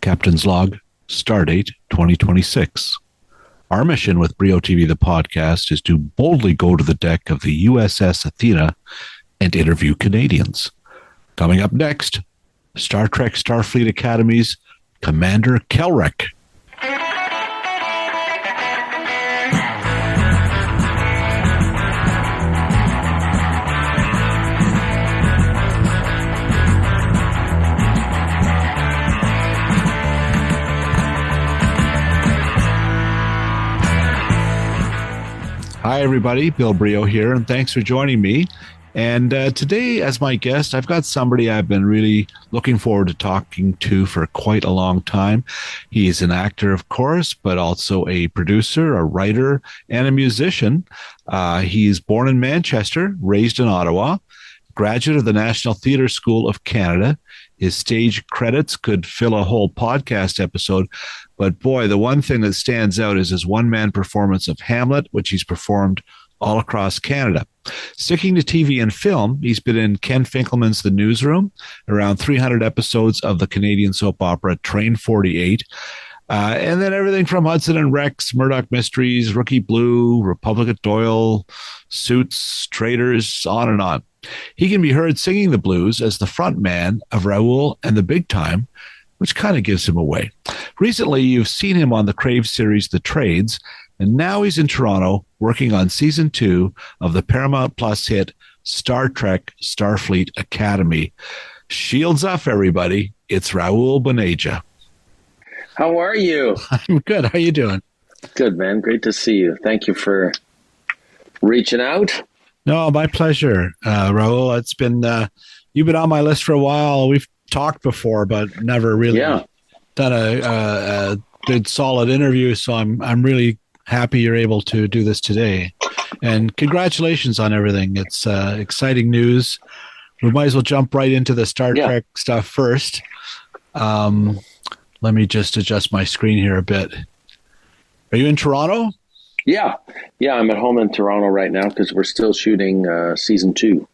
Captain's Log, Stardate 2026. Our mission with Brio TV, the podcast, is to boldly go to the deck of the USS Athena and interview Canadians. Coming up next, Star Trek Starfleet Academy's Commander Kelrec. Hi, everybody. Bill Brio here, and thanks for joining me. And today, as my guest, I've got somebody I've been really looking forward to talking to for quite a long time. He's an actor, of course, but also a producer, a writer, and a musician. He's born in Manchester, raised in Ottawa, graduate of the National Theatre School of Canada. His stage credits could fill a whole podcast episode. But boy, the one thing that stands out is his one-man performance of Hamlet, which he's performed all across Canada. Sticking to TV and film, he's been in Ken Finkelman's The Newsroom, around 300 episodes of the Canadian soap opera Train 48, and then everything from Hudson and Rex, Murdoch Mysteries, Rookie Blue, Republic of Doyle, Suits, Traders, on and on. He can be heard singing the blues as the front man of Raoul and the Big Time, which kind of gives him away. Recently, you've seen him on the Crave series The Trades, and now he's in Toronto working on season 2 of the Paramount Plus hit Star Trek Starfleet Academy. Shields up, everybody. It's Raoul Bhaneja. How are you? I'm good. How you doing? Good, man. Great to see you. Thank you for reaching out. No, my pleasure, Raoul. It's been you've been on my list for a while. We've talked before, but never really done a good, solid interview. So I'm really happy you're able to do this today. And congratulations on everything. It's exciting news. We might as well jump right into the Star Trek stuff first. Let me just adjust my screen here a bit. Are you in Toronto? Yeah, I'm at home in Toronto right now because we're still shooting season 2.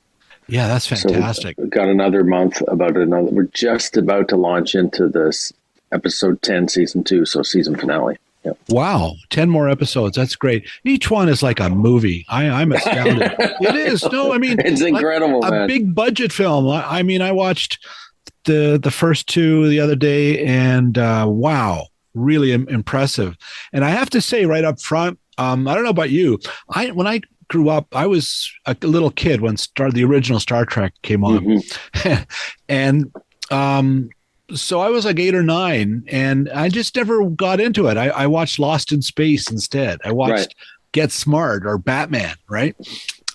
Yeah, that's fantastic. So we've got another month, we're just about to launch into this episode 10, season 2, so season finale. Yep. Wow, 10 more episodes. That's great. Each one is like a movie. I'm astounded. It is. No, I mean, it's incredible, like man. A big budget film. I mean, I watched the first 2 the other day, and wow, really impressive. And I have to say right up front, I don't know about you. When I grew up, I was a little kid when the original Star Trek came on. Mm-hmm. And so I was like 8 or 9, and I just never got into it. I watched Lost in Space instead. I watched Get Smart or Batman, right?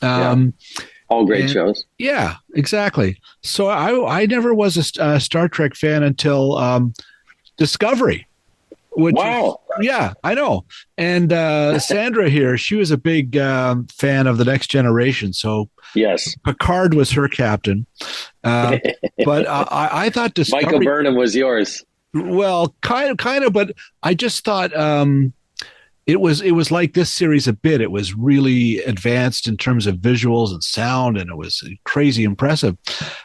All great shows. Yeah, exactly. So I never was a Star Trek fan until Discovery. Wow. Yeah, I know. And Sandra here, she was a big fan of The Next Generation. So yes, Picard was her captain. But I thought Discovery... Michael Burnham was yours. Well, kind of, but I just thought it was like this series a bit. It was really advanced in terms of visuals and sound, and it was crazy impressive.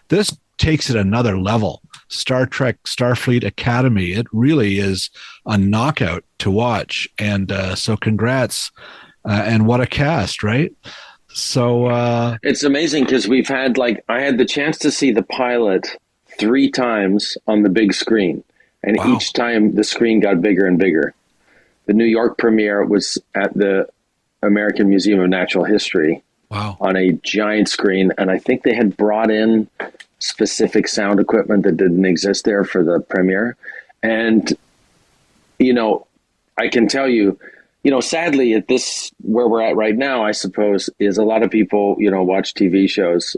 This takes it another level. Star Trek Starfleet Academy. It really is a knockout to watch. And so congrats. And what a cast, right? So it's amazing because we've had I had the chance to see the pilot 3 times on the big screen. And each time the screen got bigger and bigger. The New York premiere was at the American Museum of Natural History. Wow. On a giant screen. And I think they had brought in specific sound equipment that didn't exist there for the premiere. And, I can tell you, sadly at this, where we're at right now, I suppose, is a lot of people, watch TV shows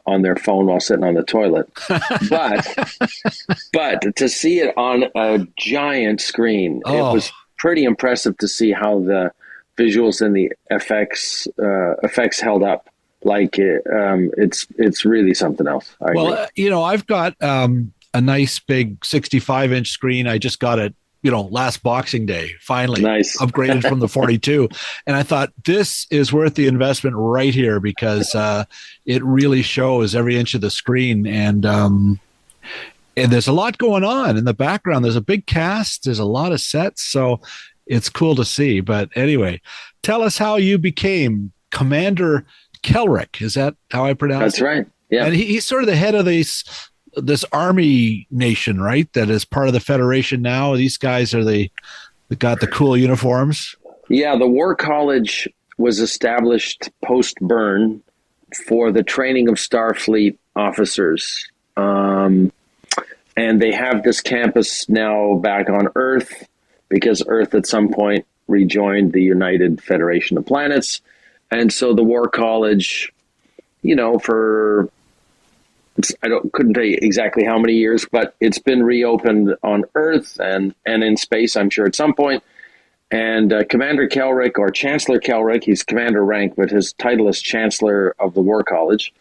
on their phone while sitting on the toilet. But to see it on a giant screen, it was pretty impressive to see how the visuals and the effects held up. It's really something else. I've got a nice big 65-inch screen. I just got it, last Boxing Day, finally. Nice. Upgraded from the 42. And I thought this is worth the investment right here because it really shows every inch of the screen. And And there's a lot going on in the background. There's a big cast. There's a lot of sets. So it's cool to see. But anyway, tell us how you became Commander Kelrec. Is that how I pronounce it? That's right. Yeah. And he's sort of the head of this army nation, right? That is part of the Federation now. These guys are they got the cool uniforms. Yeah, the War College was established post-burn for the training of Starfleet officers. And they have this campus now back on Earth because Earth at some point rejoined the United Federation of Planets. And so the War College, couldn't tell you exactly how many years, but it's been reopened on Earth and in space, I'm sure, at some point. And Commander Kelrec, or Chancellor Kelrec, he's commander rank, but his title is Chancellor of the War College.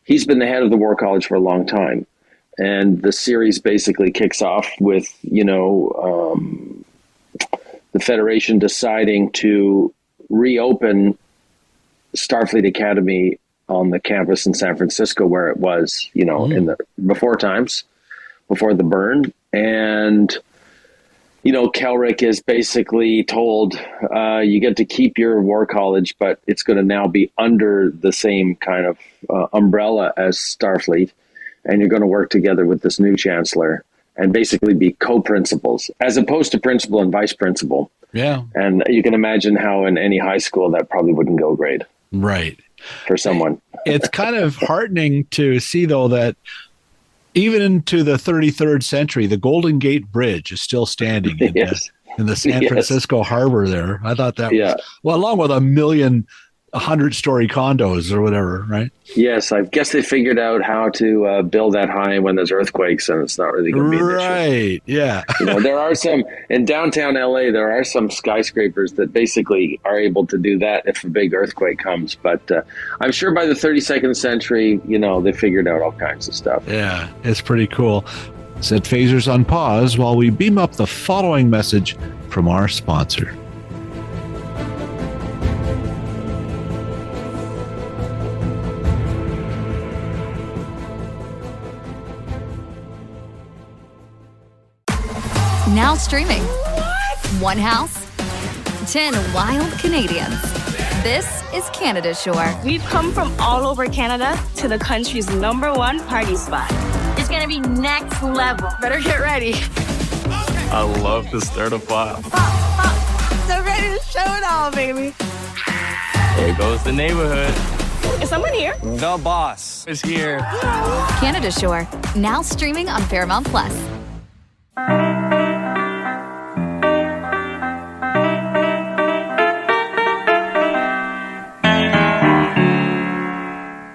He's been the head of the War College for a long time. And the series basically kicks off with, the Federation deciding to reopen Starfleet Academy on the campus in San Francisco where it was, in the before the burn. And, Kelrec is basically told, you get to keep your War College, but it's going to now be under the same kind of umbrella as Starfleet. And you're going to work together with this new chancellor and basically be co-principals as opposed to principal and vice principal. Yeah. And you can imagine how in any high school that probably wouldn't go great. Right. For someone. It's kind of heartening to see, though, that even into the 33rd century, the Golden Gate Bridge is still standing in, in the San Francisco harbor there. I thought that was, well, along with 100-story condos or whatever, right? Yes, I guess they figured out how to build that high when there's earthquakes, and it's not really going to be an issue. Right, yeah. There are some, in downtown LA, there are some skyscrapers that basically are able to do that if a big earthquake comes. But I'm sure by the 32nd century, they figured out all kinds of stuff. Yeah, it's pretty cool. Set phasers on pause while we beam up the following message from our sponsor. Now streaming. One house, 10 wild Canadians. This is Canada Shore. We've come from all over Canada to the country's #1 party spot. It's gonna be next level. Better get ready. I love to start a fire. So ready to show it all, baby. There goes the neighborhood. Is someone here? The boss is here. Canada Shore, now streaming on Paramount Plus.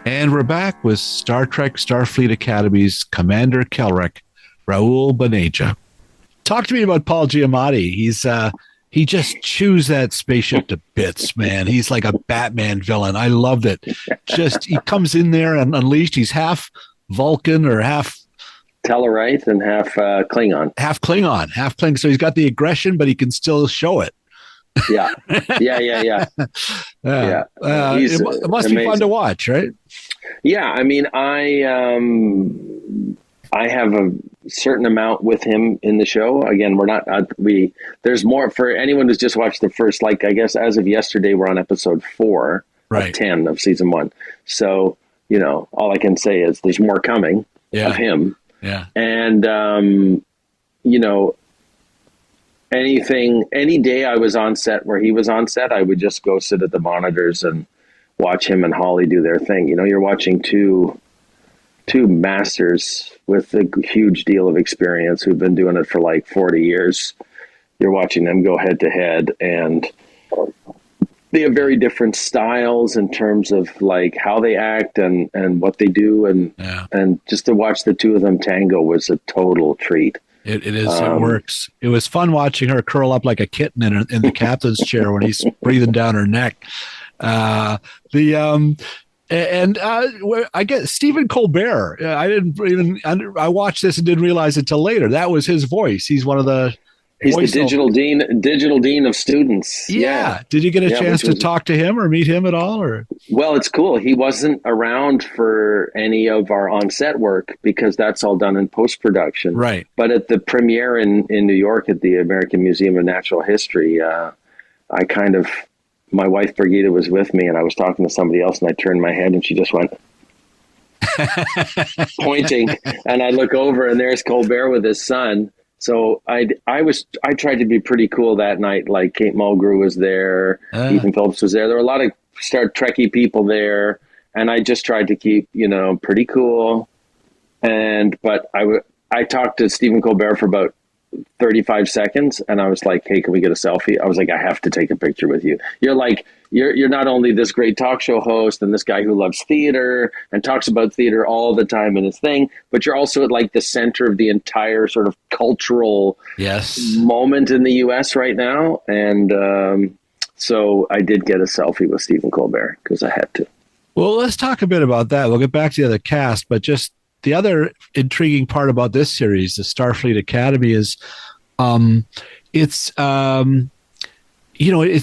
And we're back with Star Trek Starfleet Academy's Commander Kelrec, Raoul Bhaneja. Talk to me about Paul Giamatti. He just chews that spaceship to bits, man. He's like a Batman villain. I loved it. He comes in there and Unleashed. He's half Vulcan or half Tellarite and half Klingon. Half Klingon. So he's got the aggression, but he can still show it. Yeah. It must be fun to watch, right? Yeah, I mean, I have a certain amount with him in the show. Again, there's more for anyone who's just watched the first, I guess as of yesterday, we're on episode 4 of 10 of season 1. So, all I can say is there's more coming of him. Yeah. And, any day I was on set where he was on set, I would just go sit at the monitors and watch him and Holly do their thing. You're watching two masters with a huge deal of experience who've been doing it for 40 years. You're watching them go head to head, and they have very different styles in terms of how they act and what they do. And just to watch the two of them tango was a total treat. It is. It works. It was fun watching her curl up like a kitten in the captain's chair when he's breathing down her neck. I guess Stephen Colbert. I watched this and didn't realize it till later. That was his voice. He's one of the He's the digital dean of students. Yeah. Did you get a chance to talk to him or meet him at all? Or well, it's cool. He wasn't around for any of our on-set work because that's all done in post-production. Right. But at the premiere in New York at the American Museum of Natural History, my wife Brigitte was with me, and I was talking to somebody else, and I turned my head, and she just went pointing, and I look over, and there's Colbert with his son. So I tried to be pretty cool that night. Like Kate Mulgrew was there, Ethan Phillips was there. There were a lot of Star Trekky people there, and I just tried to keep pretty cool. But I talked to Stephen Colbert for about 35 seconds, and I was like, "Hey, can we get a selfie?" I was like, "I have to take a picture with you." You're not only this great talk show host and this guy who loves theater and talks about theater all the time in his thing, but you're also at like the center of the entire sort of cultural moment in the U.S. right now. And so I did get a selfie with Stephen Colbert because I had to. Well, let's talk a bit about that. We'll get back to the other cast, but just the other intriguing part about this series, the Starfleet Academy, is it's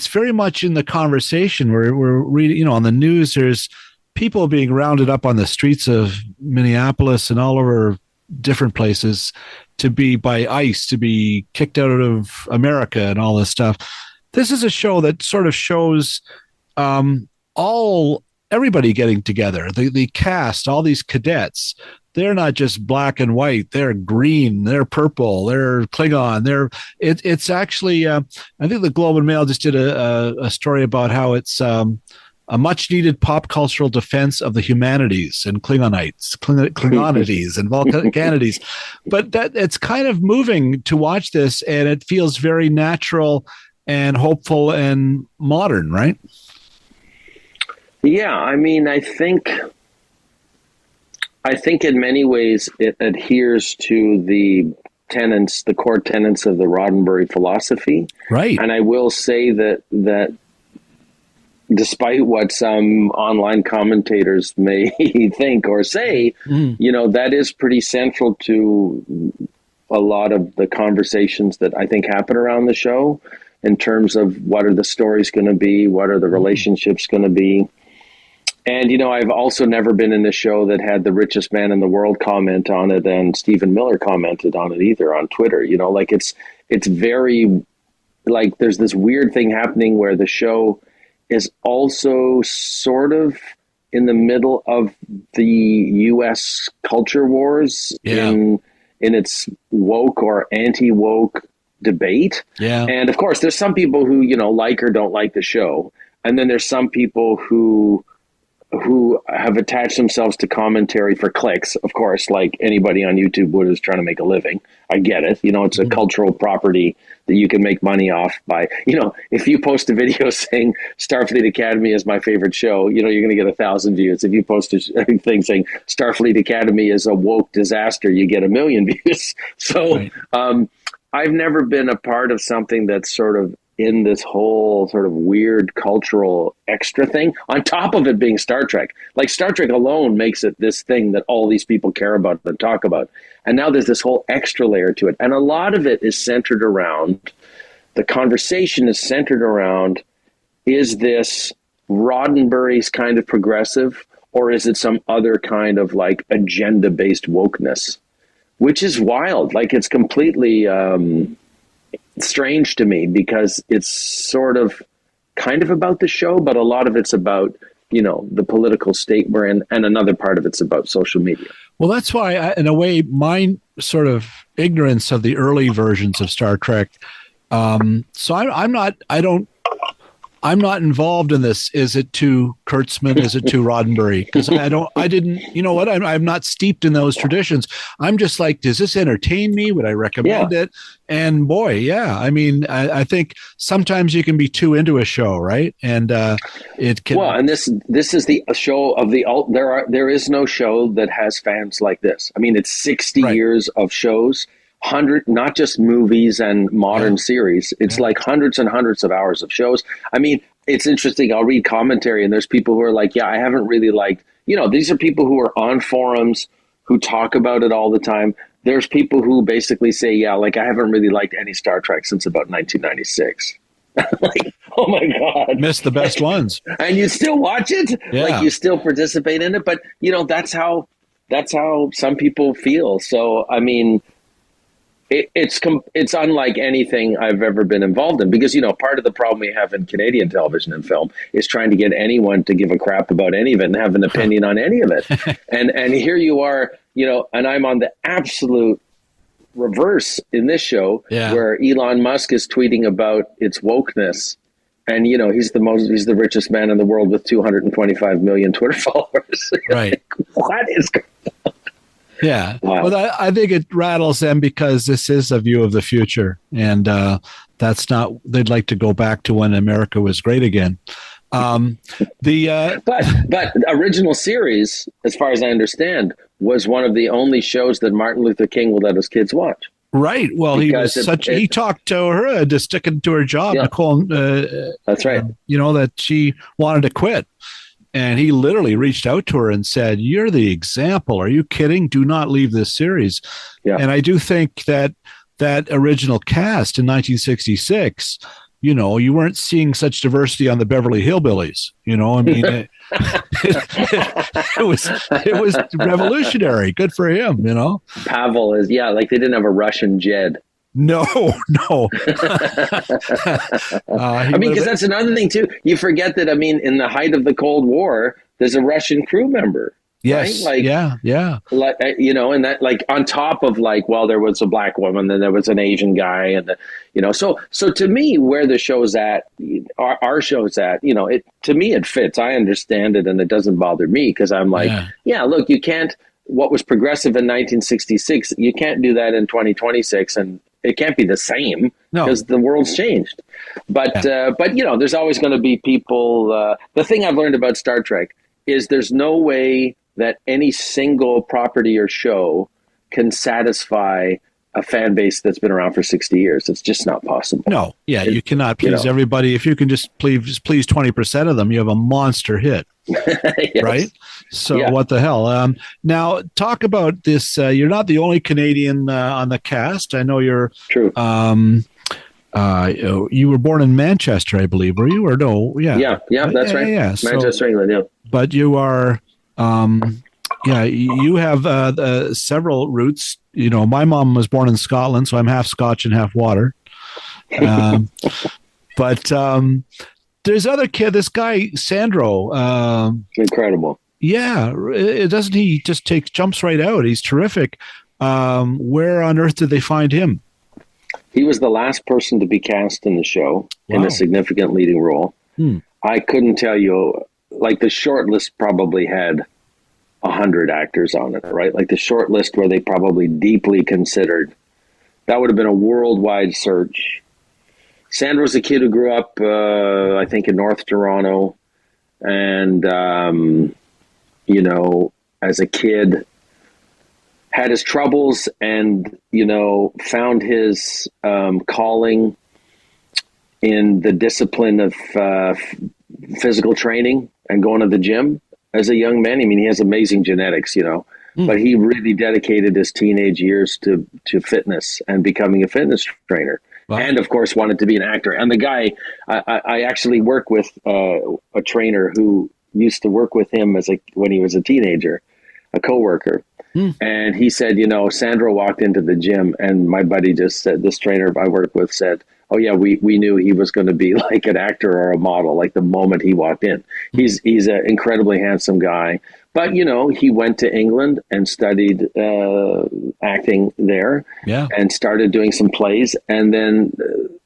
very much in the conversation. We're reading, on the news, there's people being rounded up on the streets of Minneapolis and all over different places by ICE to be kicked out of America and all this stuff. This is a show that sort of shows everybody getting together. The cast, all these cadets, they're not just black and white. They're green. They're purple. They're Klingon. It's actually. I think the Globe and Mail just did a story about how it's a much needed pop cultural defense of the humanities and Klingonites, Klingonities and Vulcanities. But that it's kind of moving to watch this, and it feels very natural and hopeful and modern, right? Yeah, I mean, I think in many ways it adheres to the core tenets of the Roddenberry philosophy. Right. And I will say that despite what some online commentators may think or say, that is pretty central to a lot of the conversations that I think happen around the show in terms of what are the stories going to be, what are the relationships going to be. And, I've also never been in a show that had the richest man in the world comment on it, and Stephen Miller commented on it either on Twitter. It's very, like, there's this weird thing happening where the show is also sort of in the middle of the U.S. culture wars in its woke or anti-woke debate. Yeah. And of course, there's some people who, like or don't like the show. And then there's some people who have attached themselves to commentary for clicks, of course, like anybody on YouTube would who's trying to make a living. I get it. It's a cultural property that you can make money off by, if you post a video saying Starfleet Academy is my favorite show, you're going to get 1,000 views. If you post a thing saying Starfleet Academy is a woke disaster, you get 1 million views. So right. I've never been a part of something that's sort of in this whole sort of weird cultural extra thing, on top of it being Star Trek. Like, Star Trek alone makes it this thing that all these people care about and talk about. And now there's this whole extra layer to it. And a lot of it is centered around, the conversation is centered around, is this Roddenberry's kind of progressive, or is it some other kind of like agenda-based wokeness? Which is wild. Like, it's completely strange to me, because it's sort of kind of about the show, but a lot of it's about, the political state we're in, and another part of it's about social media. Well, that's why, in a way, my sort of ignorance of the early versions of Star Trek. So I'm not involved in this. Is it to Kurtzman? Is it to Roddenberry? Because I'm not steeped in those traditions. I'm just like, does this entertain me? Would I recommend it? And boy, I mean, I think sometimes you can be too into a show, right? And it can. Well, and this is the show of the there is no show that has fans like this. I mean, it's 60 years of shows. 100, not just movies and modern series. It's like hundreds and hundreds of hours of shows. I mean, it's interesting. I'll read commentary, and there's people who are like, I haven't really liked, these are people who are on forums who talk about it all the time. there's people who basically say, yeah, like I haven't really liked any Star Trek since about 1996. Like, oh my God. Missed the best ones. And you still watch it? Yeah. Like you still participate in it? But, that's how some people feel. So, I mean, it's unlike anything I've ever been involved in because, part of the problem we have in Canadian television and film is trying to get anyone to give a crap about any of it and have an opinion on any of it. And here you are, and I'm on the absolute reverse in this show where Elon Musk is tweeting about its wokeness. And, he's the richest man in the world with 225 million Twitter followers. Right. What is going on? Yeah. Wow. Well, I think it rattles them because this is a view of the future. And that's not, they'd like to go back to when America was great again. But original series, as far as I understand, was one of the only shows that Martin Luther King would let his kids watch. Right. Well, Because he talked to her into sticking to her job, Nicole. That's right. That she wanted to quit. And he literally reached out to her and said, "You're the example. Are you kidding? Do not leave this series." Yeah. And I do think that original cast in 1966, you weren't seeing such diversity on the Beverly Hillbillies. I mean, it was revolutionary. Good for him. Pavel is like they didn't have a Russian Jed. No. I mean, because that's another thing too. You forget that. I mean, in the height of the Cold War, there's a Russian crew member. Yes. Right? Like, yeah. Like, and that, like, on top of there was a black woman, then there was an Asian guy, and so to me, where the show's at, our show's at, to me it fits. I understand it, and it doesn't bother me because I'm like, look, you can't. What was progressive in 1966, you can't do that in 2026, and it can't be the same because the world's changed. But there's always going to be people. The thing I've learned about Star Trek is there's no way that any single property or show can satisfy a fan base that's been around for 60 years. It's just not possible. No, you cannot please everybody. If you can just please 20% of them, you have a monster hit. Yes. Right? So what the hell? Now, talk about this. You're not the only Canadian on the cast. I know you're true. You were born in Manchester, I believe, were you? Or no? Yeah, that's right. Yeah. Manchester, England, yeah. But you are... you have several roots. My mom was born in Scotland, so I'm half Scotch and half water. But there's other kid, this guy, Sandro. Incredible. Yeah. Doesn't he just jumps right out? He's terrific. Where on earth did they find him? He was the last person to be cast in the show in a significant leading role. I couldn't tell you, like the short list probably had 100 actors on it, right? Like the short list where they probably deeply considered. That would have been a worldwide search. Sandro's a kid who grew up, I think, in North Toronto. And, as a kid, had his troubles and, found his calling in the discipline of physical training and going to the gym as a young man. I mean, he has amazing genetics, but he really dedicated his teenage years to fitness and becoming a fitness trainer. Wow. And of course wanted to be an actor. And the guy, I actually work with a trainer who used to work with him when he was a teenager, a coworker. And he said, Sandro walked into the gym and my buddy just said, this trainer I work with said, oh yeah, we knew he was going to be like an actor or a model, like the moment he walked in. He's an incredibly handsome guy, but he went to England and studied acting there, and started doing some plays, and then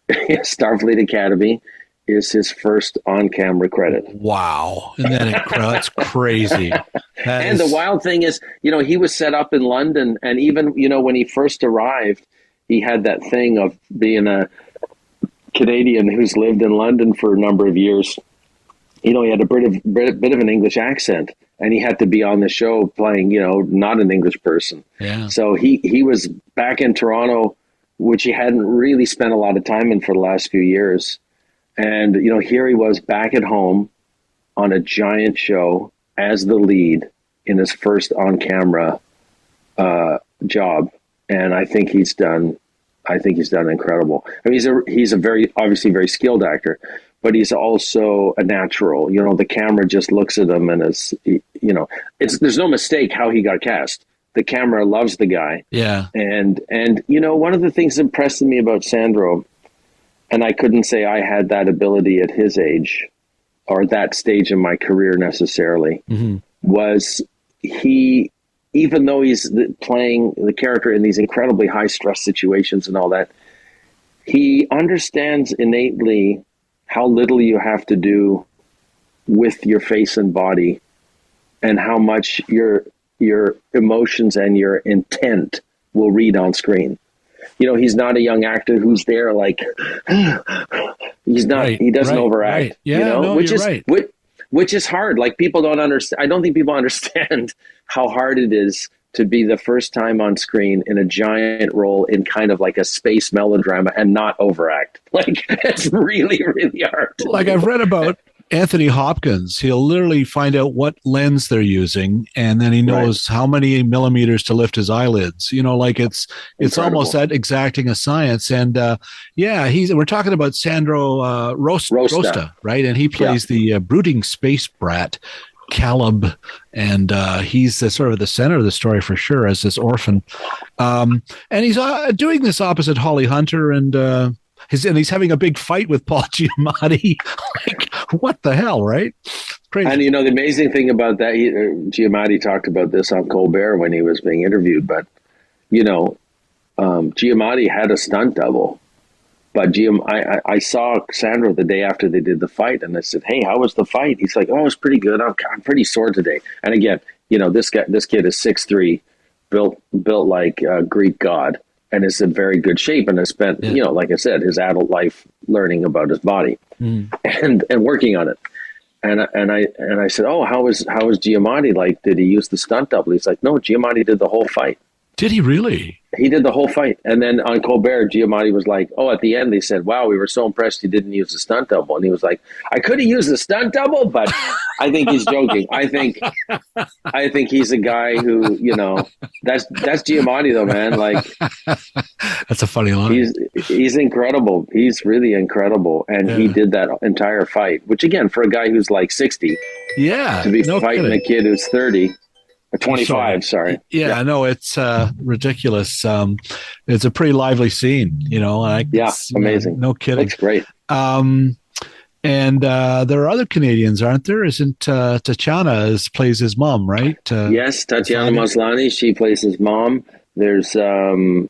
Starfleet Academy is his first on-camera credit. Wow, isn't that incredible? That's crazy. The wild thing is, he was set up in London, and even when he first arrived, he had that thing of being a Canadian who's lived in London for a number of years. He had a bit of an English accent, and he had to be on the show playing, not an English person. Yeah. So he was back in Toronto, which he hadn't really spent a lot of time in for the last few years. And, here he was back at home on a giant show as the lead in his first on-camera job. and I think he's done incredible. I mean, he's a very obviously very skilled actor, but he's also a natural. You know, the camera just looks at him, and there's no mistake how he got cast. The camera loves the guy. Yeah. And one of the things that impressed me about Sandro, and I couldn't say I had that ability at his age or that stage in my career necessarily, was he, even though he's playing the character in these incredibly high stress situations and all that, he understands innately how little you have to do with your face and body, and how much your emotions and your intent will read on screen. You know, he's not a young actor who's there like he's not. Right, he doesn't overact. Right. Yeah, you know, no, which you're is right. which is hard. Like, people don't understand. I don't think people understand how hard it is to be the first time on screen in a giant role in kind of like a space melodrama and not overact. Like, it's really, really hard. Like, I've read about Anthony Hopkins. He'll literally find out what lens they're using, and then he knows how many millimeters to lift his eyelids. You know, like it's almost that exacting a science. And we're talking about Sandro Rosta, right? And he plays the brooding space brat Caleb, and he's the sort of the center of the story for sure, as this orphan. And he's doing this opposite Holly Hunter, and he's having a big fight with Paul Giamatti. Like, what the hell, right? Crazy. And the amazing thing about that, Giamatti talked about this on Colbert when he was being interviewed, but Giamatti had a stunt double. But I saw Sandro the day after they did the fight, and I said, "Hey, how was the fight?" He's like, "Oh, it was pretty good. I'm pretty sore today." And again, this kid is 6'3", built like a Greek god, and is in very good shape, and has spent, like I said, his adult life learning about his body and working on it. And I said, "Oh, how was Giamatti? Like, did he use the stunt double?" He's like, "No, Giamatti did the whole fight." Did he really? He did the whole fight. And then on Colbert, Giamatti was like, "Oh, at the end, they said, wow, we were so impressed he didn't use the stunt double." And he was like, "I could have used the stunt double," but I think he's joking. I think he's a guy who, that's Giamatti though, man. Like, that's a funny line. He's incredible. He's really incredible. And he did that entire fight, which again, for a guy who's like 60, to be fighting a kid who's 30, 25, sorry. Yeah, no, it's ridiculous. It's a pretty lively scene, amazing. No kidding. It's great. And there are other Canadians, aren't there? Isn't Tatiana plays his mom, right? Yes, Tatiana Maslany, she plays his mom. There's an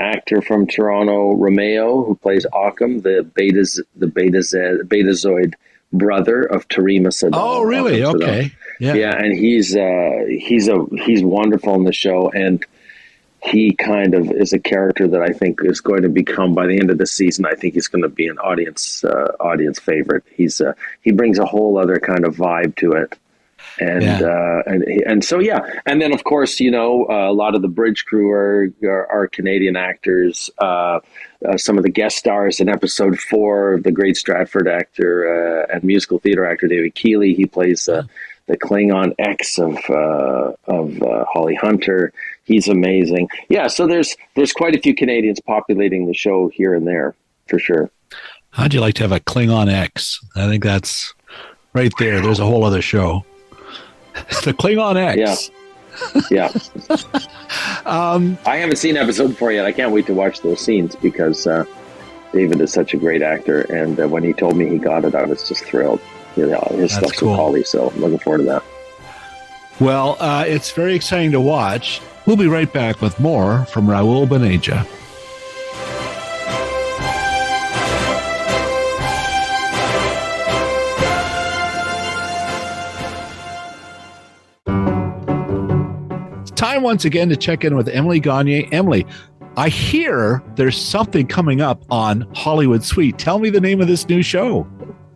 actor from Toronto, Romeo, who plays Occam, the Betazoid brother of Terima Sadal. Oh, really? Okay. Yeah, and he's wonderful in the show, and he kind of is a character that I think is going to become, by the end of the season, I think he's going to be an audience favorite. He brings a whole other kind of vibe to it, and so and then of course a lot of the bridge crew are Canadian actors. Some of the guest stars in episode 4, the great Stratford actor and musical theater actor David Keeley. He plays the Klingon X of Holly Hunter. He's amazing. Yeah, so there's quite a few Canadians populating the show here and there, for sure. How'd you like to have a Klingon X? I think that's right there. There's a whole other show. The Klingon X. Yeah. I haven't seen episode 4 yet. I can't wait to watch those scenes because David is such a great actor. And when he told me he got it, I was just thrilled. His stuff's cool. With Holly, so I'm looking forward to that. Well, it's very exciting to watch. We'll be right back with more from Raoul Bhaneja. It's time once again to check in with Emily Gagne. Emily, I hear there's something coming up on Hollywood Suite. Tell me the name of this new show.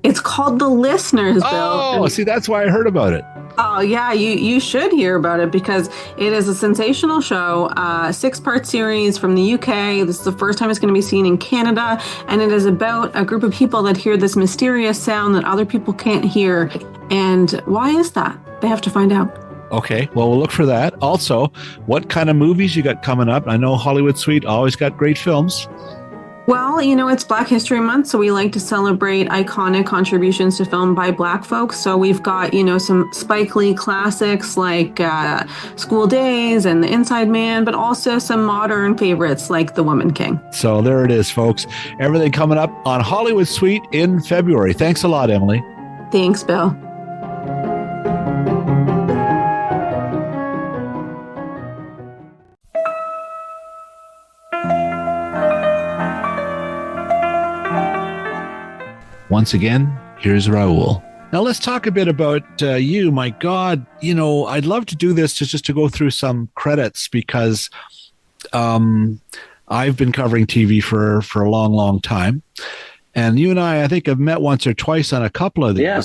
It's called The Listeners, Bill. Oh, see, that's why I heard about it. Oh, yeah, you should hear about it because it is a sensational show, 6-part series from the UK. This is the first time it's going to be seen in Canada, and it is about a group of people that hear this mysterious sound that other people can't hear. And why is that? They have to find out. Okay, well, we'll look for that. Also, what kind of movies you got coming up? I know Hollywood Suite always got great films. Well, it's Black History Month, so we like to celebrate iconic contributions to film by Black folks. So we've got, some Spike Lee classics like School Days and The Inside Man, but also some modern favorites like The Woman King. So there it is, folks. Everything coming up on Hollywood Suite in February. Thanks a lot, Emily. Thanks, Bill. Once again, here's Raoul. Now let's talk a bit about you. My God, I'd love to do this just to go through some credits because I've been covering TV for a long, long time. And you and I think, have met once or twice on a couple of these. Yeah,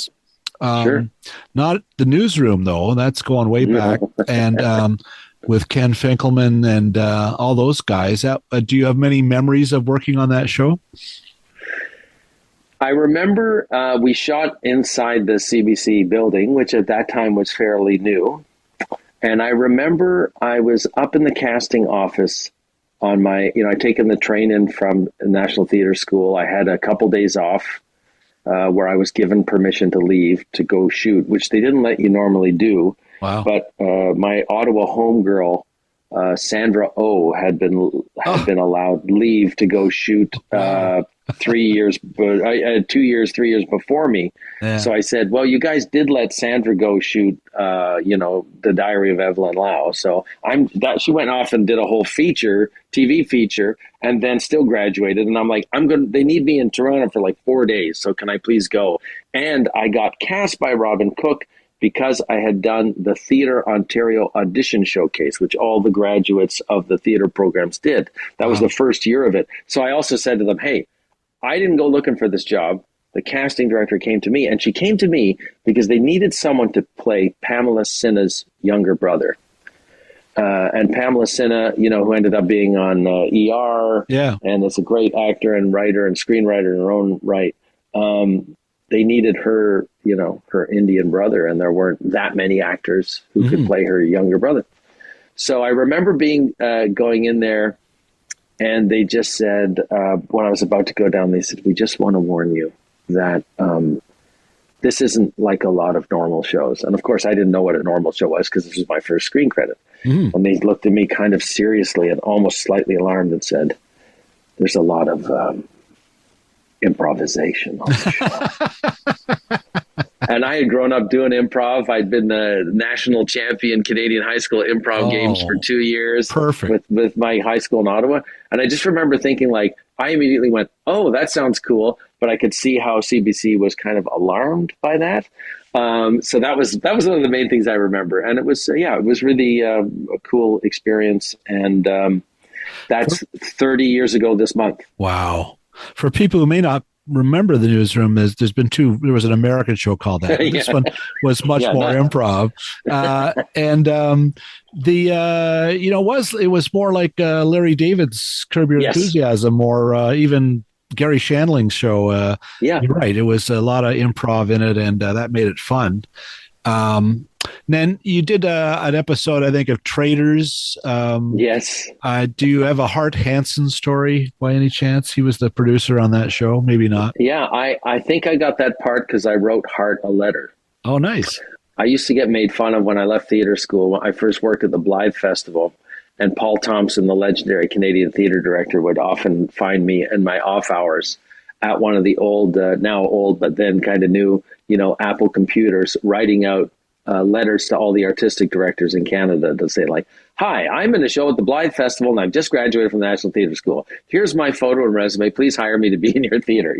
sure. Not the newsroom, though. That's going way back. And with Ken Finkelman and all those guys. Do you have many memories of working on that show? I remember we shot inside the CBC building, which at that time was fairly new. And I remember I was up in the casting office on my, I'd taken the train in from National Theatre School. I had a couple days off where I was given permission to leave to go shoot, which they didn't let you normally do. Wow. But my Ottawa homegirl, Sandra Oh, had been allowed leave to go shoot 3 years, but I had 2 years, 3 years before me. Yeah. So I said, well, you guys did let Sandra go shoot, The Diary of Evelyn Lau. So she went off and did a whole TV feature, and then still graduated. And I'm like, they need me in Toronto for like 4 days. So can I please go? And I got cast by Robin Cook because I had done the Theatre Ontario audition showcase, which all the graduates of the theatre programs did. That was the first year of it. So I also said to them, hey, I didn't go looking for this job. The casting director came to me, and she came to me because they needed someone to play Pamela Sinna's younger brother. And Pamela Sinna, who ended up being on ER, and is a great actor and writer and screenwriter in her own right. They needed her, her Indian brother, and there weren't that many actors who could play her younger brother. So I remember going in there, and they just said, when I was about to go down, they said, we just want to warn you that this isn't like a lot of normal shows. And of course, I didn't know what a normal show was because this was my first screen credit. And they looked at me kind of seriously and almost slightly alarmed and said, there's a lot of improvisation on the show. And I had grown up doing improv. I'd been the national champion Canadian high school improv games for 2 years. Perfect. With my high school in Ottawa. And I just remember thinking, like, I immediately went, oh, that sounds cool. But I could see how CBC was kind of alarmed by that. So that was one of the main things I remember. And it was, it was really a cool experience. And that's 30 years ago this month. Wow. For people who may not remember the newsroom, there was an American show called that. This one was much more improv. It was more like Larry David's Curb Your Enthusiasm, or even Gary Shandling's show. You're right. It was a lot of improv in it, and that made it fun. Then you did an episode, I think, of Traders. Yes. Do you have a Hart Hansen story by any chance? He was the producer on that show. Maybe not. Yeah, I think I got that part because I wrote Hart a letter. Oh, nice. I used to get made fun of when I left theater school. When I first worked at the Blythe Festival, and Paul Thompson, the legendary Canadian theater director, would often find me in my off hours at one of the old, now old, but then kind of new, Apple computers, writing out letters to all the artistic directors in Canada to say, like, hi, I'm in a show at the Blythe Festival, and I've just graduated from the National Theatre School. Here's my photo and resume. Please hire me to be in your theater.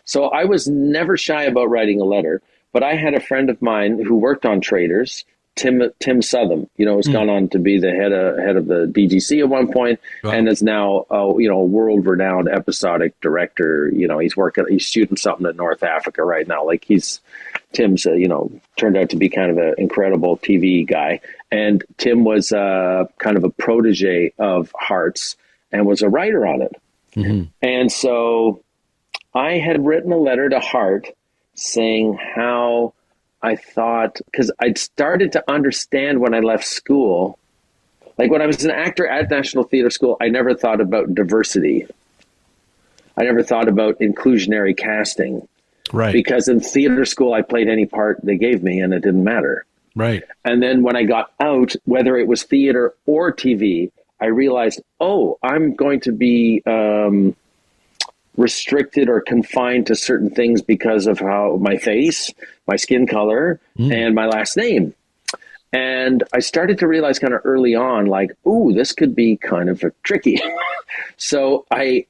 So I was never shy about writing a letter, but I had a friend of mine who worked on Traders, Tim Southam, who's gone on to be the head of the DGC at one point, and is now, a world-renowned episodic director. He's shooting something in North Africa right now. Like Tim's, turned out to be kind of an incredible TV guy. And Tim was kind of a protege of Hart's and was a writer on it. Mm-hmm. And so I had written a letter to Hart saying how I thought, because I'd started to understand when I left school, like when I was an actor at National Theatre School, I never thought about diversity. I never thought about inclusionary casting. Right. Because in theater school, I played any part they gave me and it didn't matter. Right. And then when I got out, whether it was theater or TV, I realized, oh, I'm going to be restricted or confined to certain things because of how my face, my skin color, and my last name. And I started to realize kind of early on, like, ooh, this could be kind of tricky. So I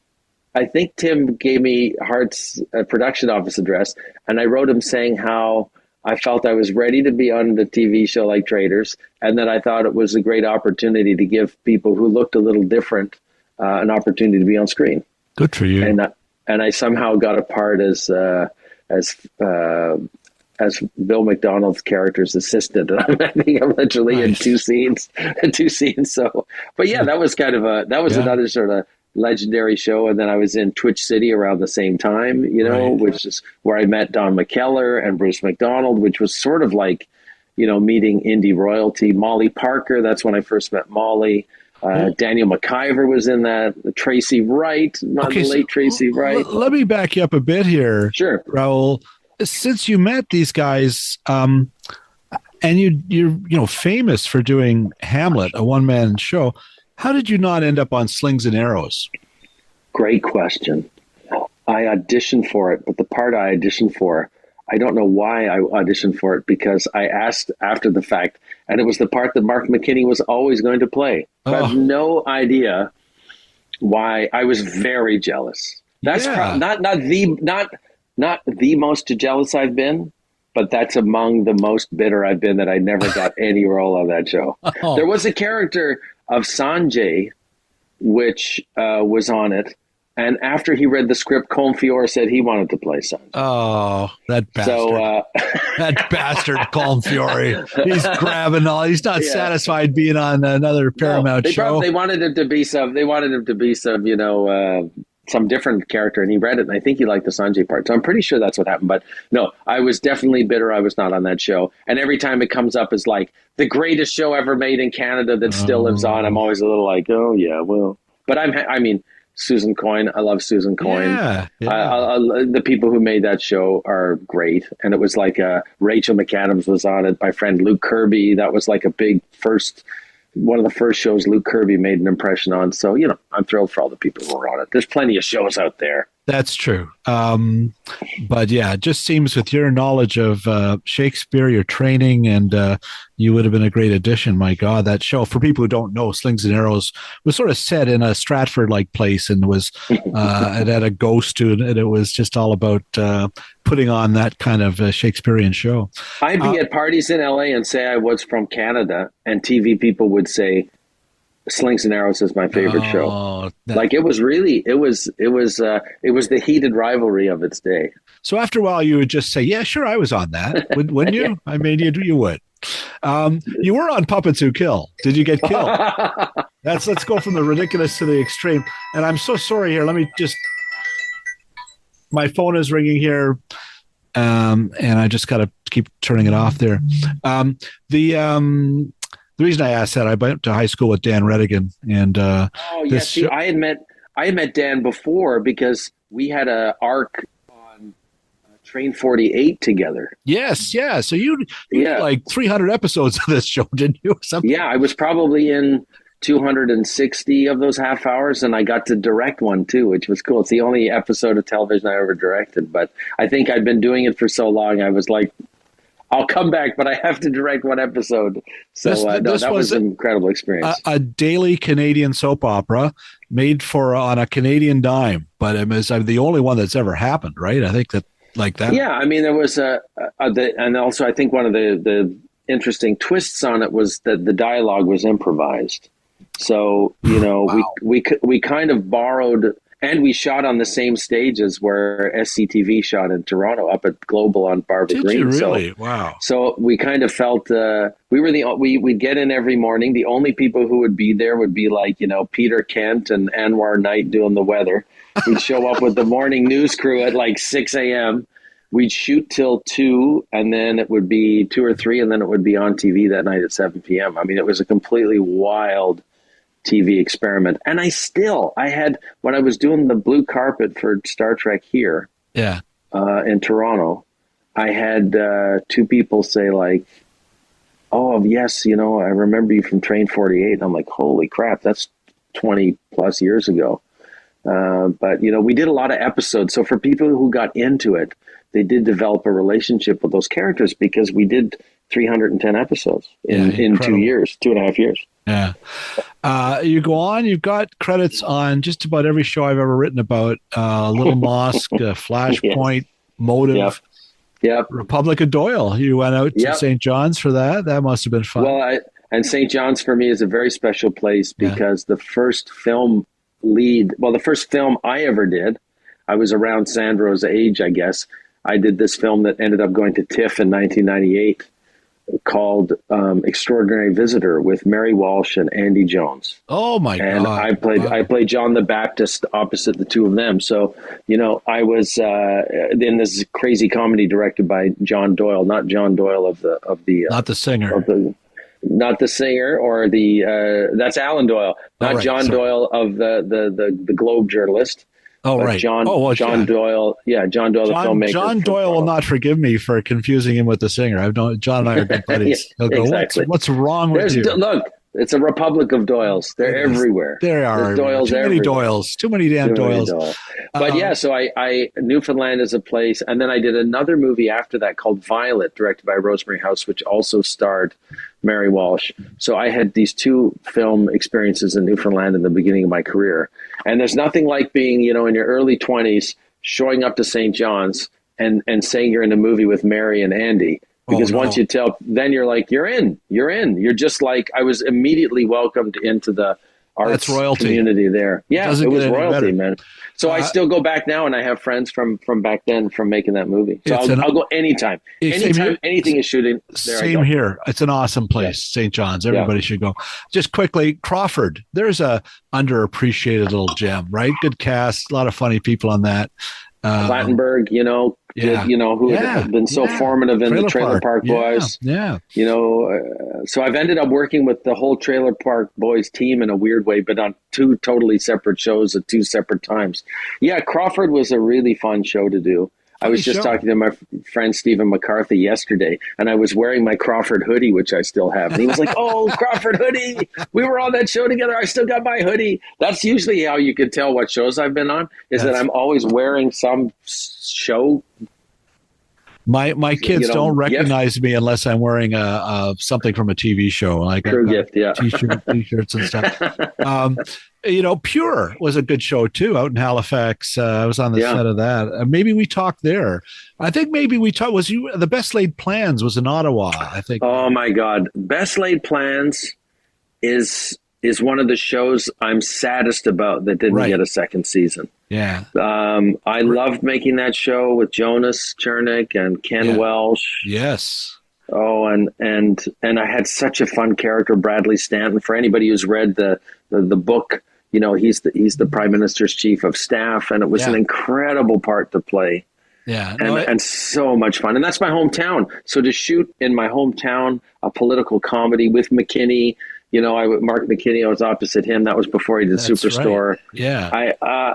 think Tim gave me Hart's production office address, and I wrote him saying how I felt I was ready to be on the TV show like Traders, and that I thought it was a great opportunity to give people who looked a little different an opportunity to be on screen. Good for you. And I somehow got a part as Bill McDonald's character's assistant. I think I'm literally in two scenes. So, but yeah, that was kind of another sort of legendary show. And then I was in Twitch City around the same time, which is where I met Don McKellar and Bruce McDonald, which was sort of like, meeting indie royalty. Molly Parker, that's when I first met Molly. Daniel McIver was in that. Tracy Wright, late Tracy Wright. Let me back you up a bit here. Sure. Raoul, since you met these guys, and you're famous for doing Hamlet, a one-man show, how did you not end up on Slings and Arrows? Great question. I auditioned for it, but the part I auditioned for, I don't know why I auditioned for it, because I asked after the fact, and it was the part that Mark McKinney was always going to play. I have no idea why. I was very jealous. That's not the most jealous I've been, but that's among the most bitter I've been that I never got any role on that show. There was a character of Sanjay, which was on it. And after he read the script, Colm Feore said he wanted to play Sanjay. Oh, that bastard. So, that bastard Colm Feore. He's grabbing all. He's not satisfied being on another Paramount show. They wanted him to be some, some different character, and he read it, and I think he liked the Sanjay part. So I'm pretty sure that's what happened. But no, I was definitely bitter I was not on that show. And every time it comes up as like the greatest show ever made in Canada that still lives on, I'm always a little like, oh yeah, well. But I mean, Susan Coyne, I love Susan Coyne. Yeah. The people who made that show are great. And it was like Rachel McAdams was on it. My friend Luke Kirby, that was like a big one of the first shows Luke Kirby made an impression on. So, I'm thrilled for all the people who were on it. There's plenty of shows out there. That's true. But yeah, it just seems with your knowledge of Shakespeare, your training, and you would have been a great addition. My God, that show, for people who don't know, Slings and Arrows was sort of set in a Stratford-like place, and was it had a ghost to it, and it was just all about putting on that kind of Shakespearean show. I'd be at parties in LA and say I was from Canada, and TV people would say, Slings and Arrows is my favorite show. Like it was the heated rivalry of its day. So after a while, you would just say, "Yeah, sure, I was on that." Wouldn't you? I mean, you would. You were on Puppets Who Kill. Did you get killed? Let's go from the ridiculous to the extreme. And I'm so sorry here. Let me just. My phone is ringing here, and I just got to keep turning it off there. The reason I asked that, I went to high school with Dan Redigan, and I had met Dan before because we had a arc on Train 48 together. Yes, yeah. So you did like 300 episodes of this show, didn't you? Something? Yeah, I was probably in 260 of those half hours, and I got to direct one too, which was cool. It's the only episode of television I ever directed, but I think I'd been doing it for so long, I was like, I'll come back, but I have to direct one episode. So that was an incredible experience. A daily Canadian soap opera made on a Canadian dime, but it was the only one that's ever happened, right? I think that like that. Yeah, I mean, there was and also I think one of the interesting twists on it was that the dialogue was improvised. So wow. we kind of borrowed. And we shot on the same stages where SCTV shot in Toronto, up at Global on Barbara Green. Did you really? Wow. So we kind of felt we'd get in every morning. The only people who would be there would be like, Peter Kent and Anwar Knight doing the weather. We'd show up with the morning news crew at like 6 a.m. we'd shoot till 2, and then it would be 2 or 3, and then it would be on TV that night at 7 p.m. I mean, it was a completely wild TV experiment. And I had, when I was doing the blue carpet for Star Trek here in Toronto, I had 2 people say like, oh, yes, I remember you from Train 48. And I'm like, holy crap, that's 20 plus years ago. But, we did a lot of episodes. So for people who got into it, they did develop a relationship with those characters because we did 310 episodes in 2 years, 2.5 years. Yeah. You go on, you've got credits on just about every show I've ever written about. Little Musk, Flashpoint, Motive. Yep. Republic of Doyle. You went out to St. John's for that. That must have been fun. Well, and St. John's for me is a very special place because the first film I ever did, I was around Sandro's age, I guess. I did this film that ended up going to TIFF in 1998 called Extraordinary Visitor with Mary Walsh and Andy Jones. Oh my God. And I played John the Baptist opposite the two of them. So, I was in this crazy comedy directed by John Doyle, not John Doyle of the not the singer. Not the singer or that's Alan Doyle, not John Doyle of the Globe journalist. Oh, right. John Doyle. John Doyle, the filmmaker. John Doyle will not forgive me for confusing him with the singer. John and I are good buddies. He'll go, exactly. What's wrong with you? Look, it's a republic of Doyles. They're everywhere. There are Doyles too many Doyles. Too many damn Doyles. But so I Newfoundland is a place, and then I did another movie after that called Violet, directed by Rosemary House, which also starred Mary Walsh. So I had these 2 film experiences in Newfoundland in the beginning of my career. And there's nothing like being, in your early 20s, showing up to St. John's and saying you're in a movie with Mary and Andy. Because once you tell, then you're like, you're in. You're just like, I was immediately welcomed into the arts community there. Yeah, it was royalty, man. So I still go back now, and I have friends from back then from making that movie. So I'll go anytime. Anytime anything is shooting, there Same here. It's an awesome place, St. John's. Everybody should go. Just quickly, Crawford. There's a underappreciated little gem, right? Good cast, a lot of funny people on that. Plattenberg, who had been so formative in the Trailer Park Boys. Yeah. So I've ended up working with the whole Trailer Park Boys team in a weird way, but on 2 totally separate shows at 2 separate times. Yeah, Crawford was a really fun show to do. I was just talking to my friend Stephen McCarthy yesterday, and I was wearing my Crawford hoodie, which I still have. And he was like, oh, Crawford hoodie. We were on that show together. I still got my hoodie. That's usually how you can tell what shows I've been on, that I'm always wearing some show. My kids don't recognize me unless I'm wearing something from a TV show, like True gift, t-shirts and stuff. Pure was a good show too, out in Halifax. I was on the set of that. Maybe we talked there. I think maybe we talked. Was you the Best Laid Plans was in Ottawa? I think. Oh my God, Best Laid Plans is one of the shows I'm saddest about that didn't get a second season. Yeah. I loved making that show with Jonas Chernick and Ken Welsh. Yes. Oh, and I had such a fun character, Bradley Stanton. For anybody who's read the book, he's the Prime Minister's chief of staff, and it was an incredible part to play. Yeah. And so much fun. And that's my hometown. So to shoot in my hometown, a political comedy with McKinney, Mark McKinney, I was opposite him. That was before he did Superstore. Right. Yeah.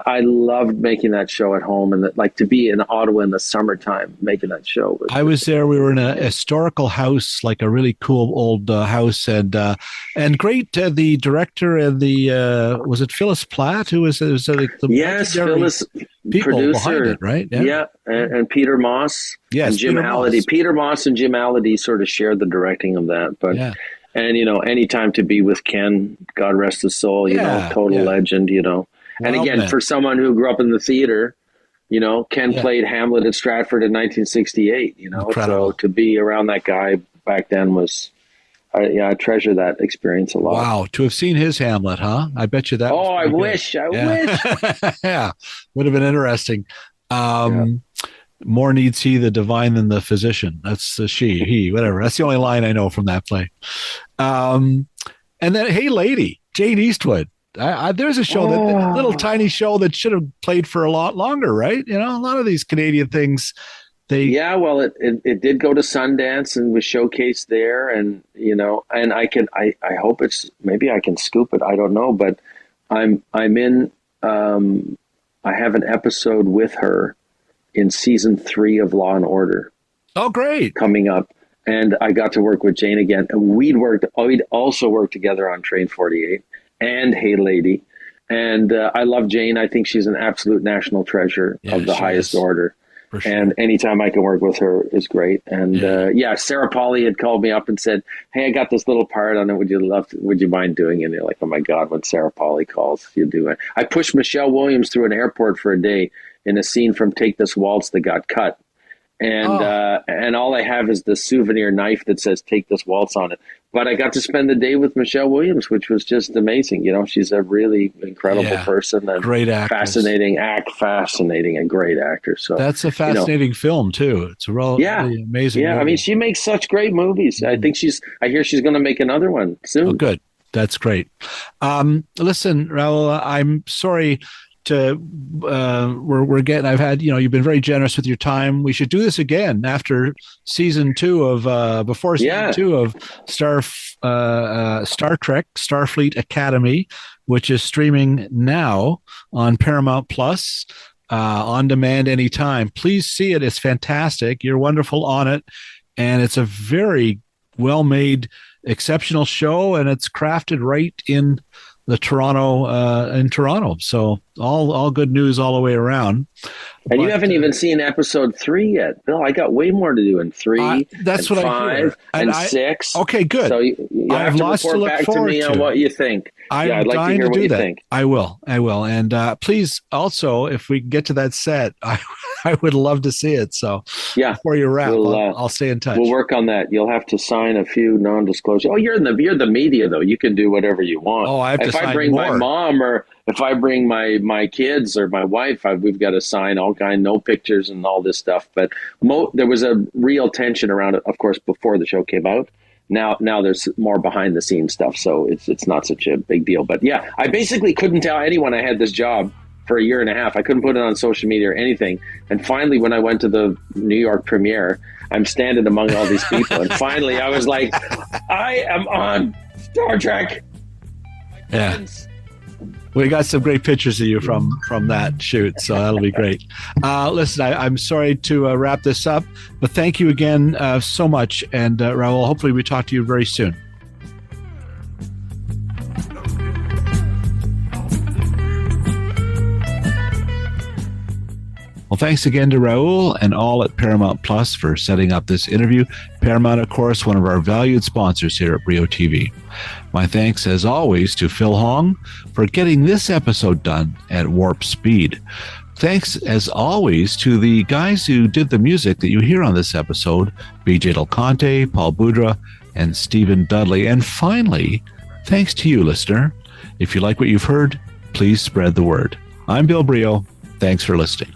I loved making that show at home, and to be in Ottawa in the summertime making that show. I was there. We were in a historical house, like a really cool old house, and great. The director and was it Phyllis Platt who was the Phyllis, people producer, behind it, right? Yeah, and Peter Moss, and Jim Halliday. Peter Moss and Jim Halliday sort of shared the directing of that, but. Yeah. And, anytime to be with Ken, God rest his soul, total legend, And again, for someone who grew up in the theater, Ken played Hamlet at Stratford in 1968, Incredible. So to be around that guy back then was, I treasure that experience a lot. Wow. To have seen his Hamlet, huh? I bet you that. Oh, I wish. Yeah. Would have been interesting. More needs he the divine than the physician. That's he, whatever. That's the only line I know from that play. And then, Hey Lady, Jane Eastwood. There's a show, that little tiny show that should have played for a lot longer, right? A lot of these Canadian things Yeah, well, it did go to Sundance and was showcased there, and and I hope maybe I can scoop it. I don't know, but I'm in. I have an episode with her in season 3 of Law and Order. Oh, great! Coming up, and I got to work with Jane again, and we'd also worked together on Train 48 and Hey Lady, and I love Jane. I think she's an absolute national treasure of the highest order. Sure. And anytime I can work with her is great. And Sarah Polley had called me up and said, "Hey, I got this little part on it. Would you mind doing it?" And you're like, "Oh my God, when Sarah Polley calls, you do it." I pushed Michelle Williams through an airport for a day in a scene from Take This Waltz that got cut. And all I have is the souvenir knife that says "Take This Waltz" on it. But I got to spend the day with Michelle Williams, which was just amazing. She's a really incredible person and great actress. Fascinating and great actor. So that's a fascinating film too. It's a really amazing. Yeah, movie. I mean, she makes such great movies. I hear she's going to make another one soon. Oh, good. That's great. Listen, Raoul, I'm sorry. We're getting. I've had. You've been very generous with your time. We should do this again after season 2 of before season 2 of Star Trek Starfleet Academy, which is streaming now on Paramount Plus, on demand anytime. Please see it. It's fantastic. You're wonderful on it, and it's a very well made, exceptional show, and it's crafted right in Toronto. So all good news all the way around. And you haven't even seen episode 3 yet, Bill. I got way more to do in 3. That's and what 5 I hear. and 6. Okay, good. So you have to report back to me on what you think. I'd like to hear what you think. I will. And please, also, if we get to that set, I would love to see it. So before you wrap, I'll stay in touch. We'll work on that. You'll have to sign a few non-disclosure. Oh, you're the media though. You can do whatever you want. Oh, I have to sign more. If I bring my mom or if I bring my kids or my wife, we've got to sign all kind, no pictures and all this stuff. But there was a real tension around it, of course, before the show came out. Now there's more behind the scenes stuff, so it's not such a big deal. But yeah, I basically couldn't tell anyone I had this job for a year and a half. I couldn't put it on social media or anything. And finally, when I went to the New York premiere, I'm standing among all these people, and finally I was like, I am on Star Trek. Yeah. We got some great pictures of you from that shoot, so that'll be great. Listen, I'm sorry to wrap this up, but thank you again so much. And Raoul, hopefully we talk to you very soon. Well, thanks again to Raoul and all at Paramount Plus for setting up this interview. Paramount, of course, one of our valued sponsors here at Brio TV. My thanks, as always, to Phil Hong for getting this episode done at warp speed. Thanks, as always, to the guys who did the music that you hear on this episode, BJ Del Conte, Paul Boudra, and Stephen Dudley. And finally, thanks to you, listener. If you like what you've heard, please spread the word. I'm Bill Brio. Thanks for listening.